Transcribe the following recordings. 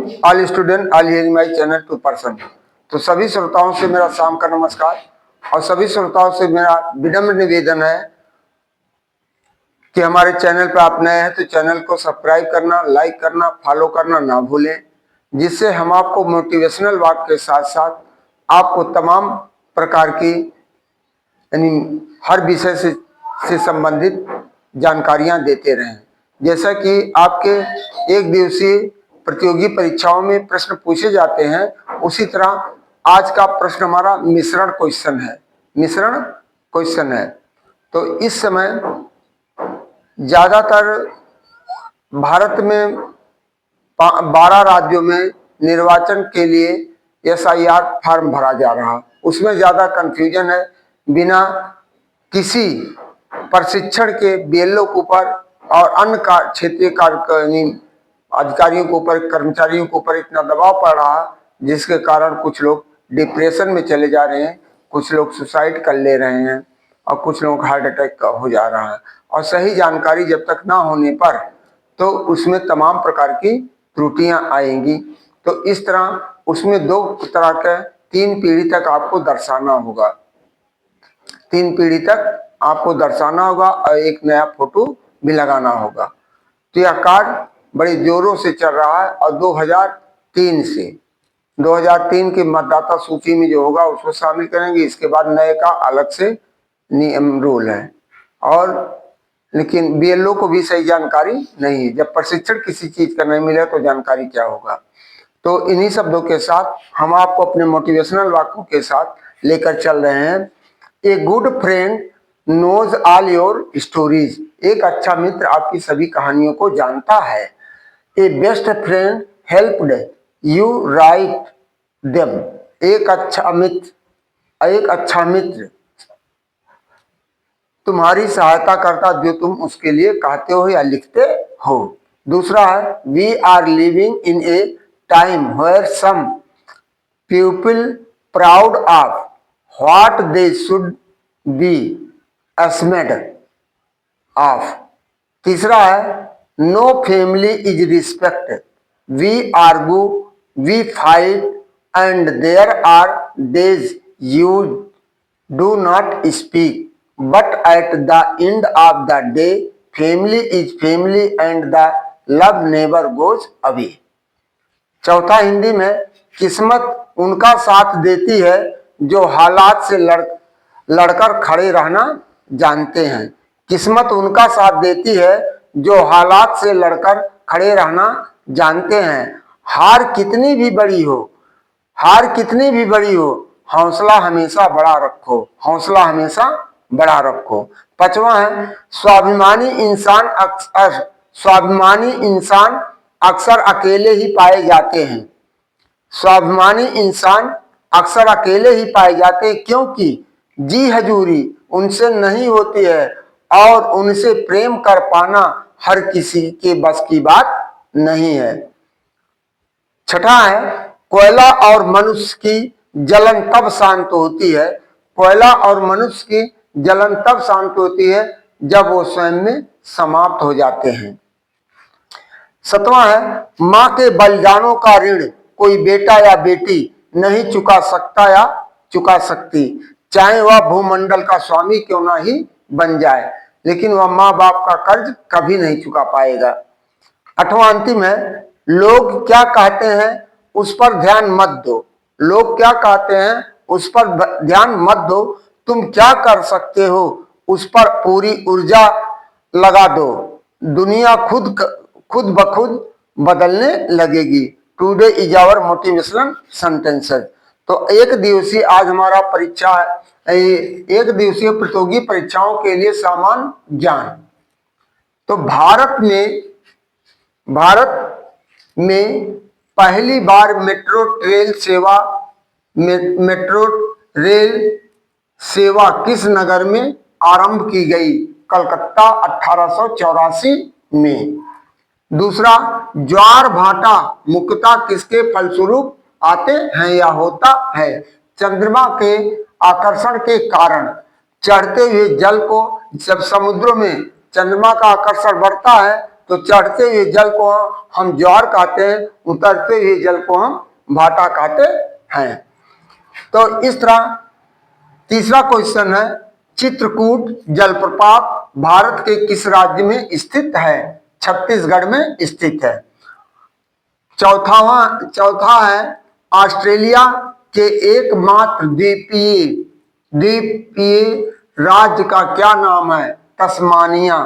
Morning all student, all here my channel to person. तो सभी श्रोताओं से मेरा शाम का नमस्कार और सभी श्रोताओं से मेरा विनम्र निवेदन है कि हमारे चैनल पर आप नए हैं तो चैनल को सब्सक्राइब करना, लाइक करना, फॉलो करना ना भूलें, जिससे हम आपको मोटिवेशनल वाक्य के साथ साथ आपको तमाम प्रकार की यानी हर विषय से संबंधित जानकारियां देते रहें। जैसा कि आपके एक दिवसीय प्रतियोगी परीक्षाओं में प्रश्न पूछे जाते हैं, उसी तरह आज का प्रश्न हमारा मिश्रण क्वेश्चन है। तो इस समय ज्यादातर भारत में 12 राज्यों में निर्वाचन के लिए SIR फॉर्म भरा जा रहा, उसमें ज्यादा कंफ्यूजन है। बिना किसी प्रशिक्षण के BLO के ऊपर और अन्य क्षेत्रीय अधिकारियों के ऊपर, कर्मचारियों के ऊपर इतना दबाव पड़ रहा, जिसके कारण कुछ लोग डिप्रेशन में चले जा रहे हैं, कुछ लोग सुसाइड कर ले रहे हैं और कुछ लोगों का हार्ट अटैक हो जा रहा है। और सही जानकारी जब तक ना होने पर तो उसमें तमाम प्रकार की त्रुटियां आएंगी। तो इस तरह उसमें 2 तरह के 3 पीढ़ी तक आपको दर्शाना होगा, 3 पीढ़ी तक आपको दर्शाना होगा और एक नया फोटो भी लगाना होगा। तो यह कार्य बड़े जोरों से चल रहा है और 2003 के मतदाता सूची में जो होगा उसको शामिल करेंगे। इसके बाद नए का अलग से नियम रूल है। और लेकिन BLO को भी सही जानकारी नहीं है। जब प्रशिक्षण किसी चीज का नहीं मिले तो जानकारी क्या होगा। तो इन्हीं शब्दों के साथ हम आपको अपने मोटिवेशनल वाक्यों के साथ लेकर चल रहे हैं। A good friend knows all your stories, एक अच्छा मित्र आपकी सभी कहानियों को जानता है। A best friend helped you write them, एक अच्छा मित्र तुम्हारी सहायता करता जो तुम उसके लिए कहते हो या लिखते हो। दूसरा है we are living in a time where some people proud of what they should be ashamed of। तीसरा है no family is respect, we argue, we fight and there are days you do not speak, but at the end of the day family is family and the love never goes away. चौथा हिंदी में किस्मत उनका साथ देती है जो हालात से लड़कर खड़े रहना जानते हैं। किस्मत उनका साथ देती है जो हालात से लड़कर खड़े रहना जानते हैं। हार कितनी भी बड़ी हो हौसला हमेशा बड़ा रखो। पांचवा है स्वाभिमानी इंसान अक्सर अकेले ही पाए जाते हैं। स्वाभिमानी इंसान अक्सर अकेले ही पाए जाते हैं क्योंकि जी हजूरी उनसे नहीं होती है और उनसे प्रेम कर पाना हर किसी के बस की बात नहीं है। छठा है कोयला और मनुष्य की जलन तब शांत होती है, कोयला और मनुष्य की जलन तब शांत होती है जब वो स्वयं में समाप्त हो जाते हैं। सातवां है मां के बलिदानों का ऋण कोई बेटा या बेटी नहीं चुका सकता या चुका सकती, चाहे वह भूमंडल का स्वामी क्यों ना ही बन जाए, लेकिन वह माँ बाप का कर्ज कभी नहीं चुका पाएगा। आठवां अंतिम है लोग क्या कहते हैं उस पर ध्यान मत दो, लोग क्या कहते हैं उस पर ध्यान मत दो, तुम क्या कर सकते हो उस पर पूरी ऊर्जा लगा दो, दुनिया खुद ब खुद बदलने लगेगी। Today is our motivational sentences. तो एक दिवसीय आज हमारा परीक्षा है, एक दिवसीय प्रतियोगी परीक्षाओं के लिए सामान्य ज्ञान। तो भारत में पहली बार मेट्रो रेल सेवा किस नगर में आरंभ की गई? कलकत्ता 1884 में। दूसरा ज्वार भाटा मुख्यतः किसके फलस्वरूप आते हैं या होता है? चंद्रमा के आकर्षण के कारण चढ़ते हुए जल को जब समुद्रों में चंद्रमा का आकर्षण बढ़ता है तो चढ़ते हुए जल को हम ज्वार कहते हैं, उतरते हुए जल को हम भाटा कहते हैं। तो इस तरह तीसरा क्वेश्चन है, चित्रकूट जलप्रपात भारत के किस राज्य में स्थित है? छत्तीसगढ़ में स्थित है। चौथा है, ऑस्ट्रेलिया के एकमात्र द्वीपीय राज्य का क्या नाम है? तस्मानिया।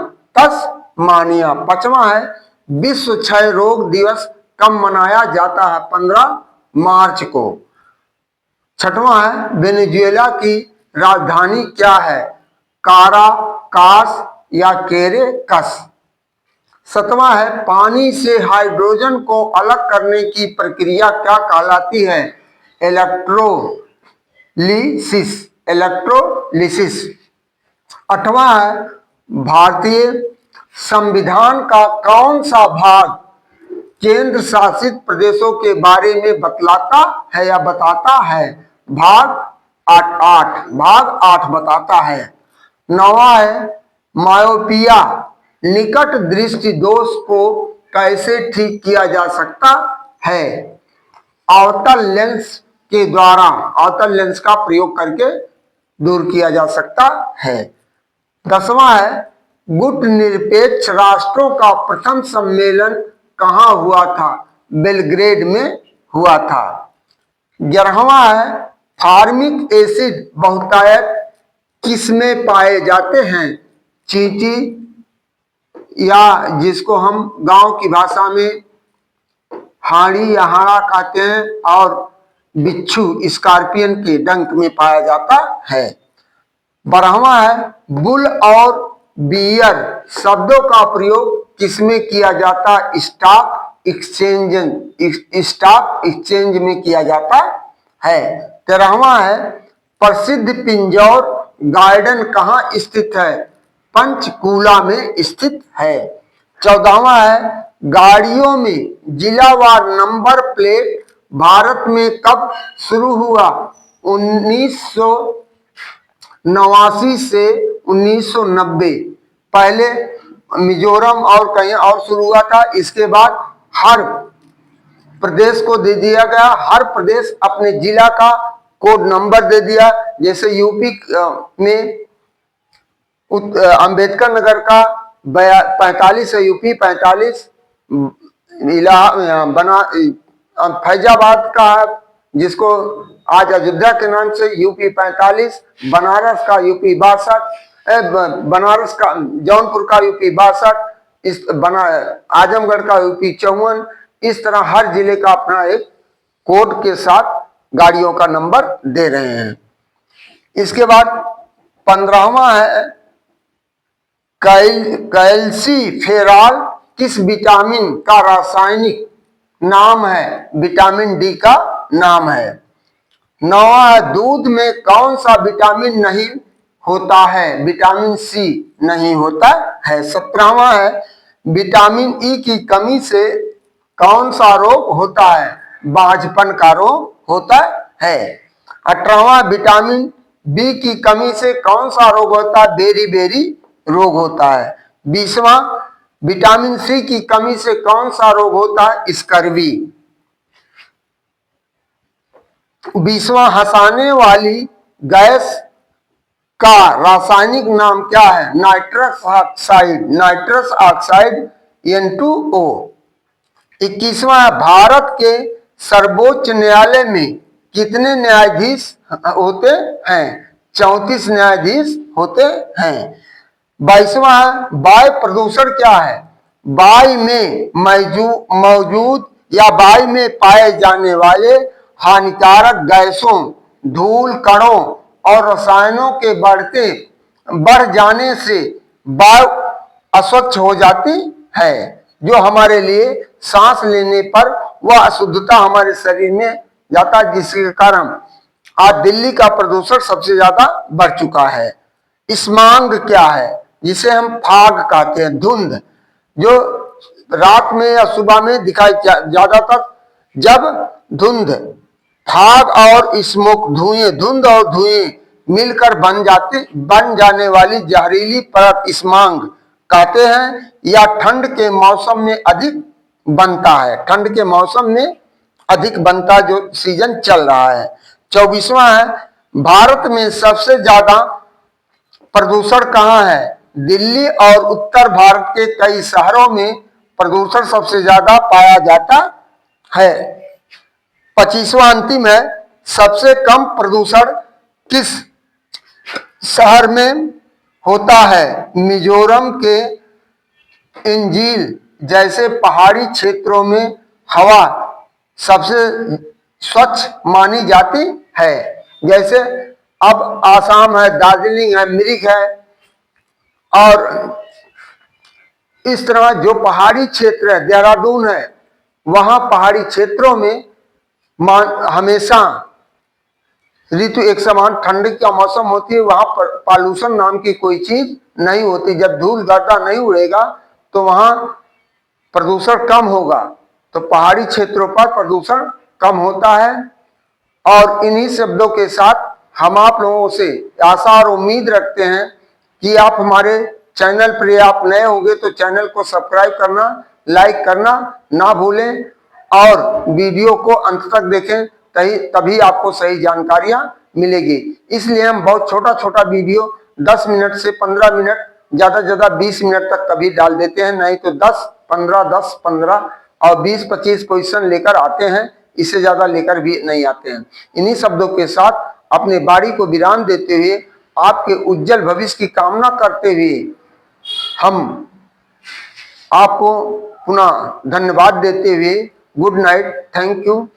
पांचवा है, विश्व क्षय रोग दिवस कब मनाया जाता है? 15 मार्च को। छठवां है, वेनेजुएला की राजधानी क्या है? काराकास या केरेकस। सातवां है, पानी से हाइड्रोजन को अलग करने की प्रक्रिया क्या कहलाती है? इलेक्ट्रोलिसिस। आठवां है, भारतीय संविधान का कौन सा भाग केंद्र शासित प्रदेशों के बारे में बतलाता है या बताता है? भाग 8 बताता है। नौवां है, मायोपिया निकट दृष्टि दोष को कैसे ठीक किया जा सकता है? अवतल लेंस के द्वारा, अवतल लेंस का प्रयोग करके दूर किया जा सकता है। 10वां है, गुट निरपेक्ष राष्ट्रों का प्रथम सम्मेलन कहाँ हुआ था? बेलग्रेड में हुआ था। 11वां है, फार्मिक एसिड बहुतायत किसमें पाए जाते हैं? चींटी या जिसको हम गांव की भाषा में हाड़ी या हाड़ा कहते हैं, और बिच्छू स्कॉर्पियन के डंक में पाया जाता है। 12वां है, बुल और बियर शब्दों का प्रयोग किसमें किया जाता? स्टॉक एक्सचेंज में किया जाता है। 13वां है, प्रसिद्ध पिंजौर गार्डन कहाँ स्थित है? पंचकूला में स्थित है। 14वां है, गाड़ियों में जिलावार नंबर प्लेट भारत में कब शुरू हुआ? 1989 से 1990। पहले मिजोरम और कहीं और शुरू हुआ था, इसके बाद हर प्रदेश को दे दिया गया, हर प्रदेश अपने जिला का कोड नंबर दे दिया। जैसे यूपी में अंबेडकर नगर का 45 है, यूपी 45, फैजाबाद का है जिसको आज अयोध्या के नाम से यूपी 45, बनारस का यूपी 62, बनारस का जौनपुर का यूपी 62, आजमगढ़ का यूपी 54। इस तरह हर जिले का अपना एक कोड के साथ गाड़ियों का नंबर दे रहे हैं। इसके बाद 15वां है, कैल्सीफेरॉल किस विटामिन का रासायनिक नाम है? विटामिन डी का नाम है। 9वां, दूध में कौन सा विटामिन नहीं होता है? विटामिन सी नहीं होता है। 17वां है, विटामिन ई की कमी से कौन सा रोग होता है? बाझपन का रोग होता है। 18वां, विटामिन बी की कमी से कौन सा रोग होता है? बेरी रोग होता है। 20वां, विटामिन सी की कमी से कौन सा रोग होता है? स्कर्वी। 20वां, हंसाने वाली गैस का रासायनिक नाम क्या है? Nitrous oxide N2O। 21वां, भारत के सर्वोच्च न्यायालय में कितने न्यायाधीश होते हैं? 34 न्यायाधीश होते हैं। 22वां, वायु प्रदूषण क्या है? वायु में मौजूद या वायु में पाए जाने वाले हानिकारक गैसों, धूल कणों और रसायनों के बढ़ जाने से वायु अस्वच्छ हो जाती है, जो हमारे लिए सांस लेने पर वह अशुद्धता हमारे शरीर में जाता है, जिसके कारण आज दिल्ली का प्रदूषण सबसे ज्यादा बढ़ चुका है। स्माग क्या है? जिसे हम फाग कहते हैं, धुंध, जो रात में या सुबह में दिखाई ज्यादातर जब धुंध, फाग और स्मोक, धुंध और धुएं मिलकर बन जाने वाली जहरीली परत स्माग कहते हैं या ठंड के मौसम में अधिक बनता है, ठंड के मौसम में अधिक बनता जो सीजन चल रहा है। 24वां है, भारत में सबसे ज्यादा प्रदूषण कहाँ है? दिल्ली और उत्तर भारत के कई शहरों में प्रदूषण सबसे ज्यादा पाया जाता है। 25वां अंतिम है, सबसे कम प्रदूषण किस शहर में होता है? मिजोरम के इंजील जैसे पहाड़ी क्षेत्रों में हवा सबसे स्वच्छ मानी जाती है। जैसे अब आसाम है, दार्जिलिंग है, मिरिक है, और इस तरह जो पहाड़ी क्षेत्र है, देहरादून है, वहां पहाड़ी क्षेत्रों में हमेशा ऋतु एक समान ठंड का मौसम होती है। वहां पर पॉल्यूशन नाम की कोई चीज नहीं होती। जब धूल गर्दा नहीं उड़ेगा तो वहां प्रदूषण कम होगा। तो पहाड़ी क्षेत्रों पर प्रदूषण कम होता है। और इन्हीं शब्दों के साथ हम आप लोगों से आशा और उम्मीद रखते हैं कि आप हमारे चैनल पर, आप नए होंगे तो चैनल को सब्सक्राइब करना, लाइक करना ना भूलें और वीडियो को अंत तक देखें, तभी आपको सही जानकारियां मिलेगी। इसलिए हम बहुत छोटा छोटा वीडियो 10 मिनट से 15 मिनट, ज्यादा से ज्यादा 20 मिनट तक कभी डाल देते हैं, नहीं तो 10-15 और 20-25 क्वेश्चन लेकर आते हैं। इससे ज्यादा लेकर भी नहीं आते हैं। इन्हीं शब्दों के साथ अपने बाड़ी को विराम देते हुए, आपके उज्जवल भविष्य की कामना करते हुए हम आपको पुनः धन्यवाद देते हुए गुड नाइट, थैंक यू।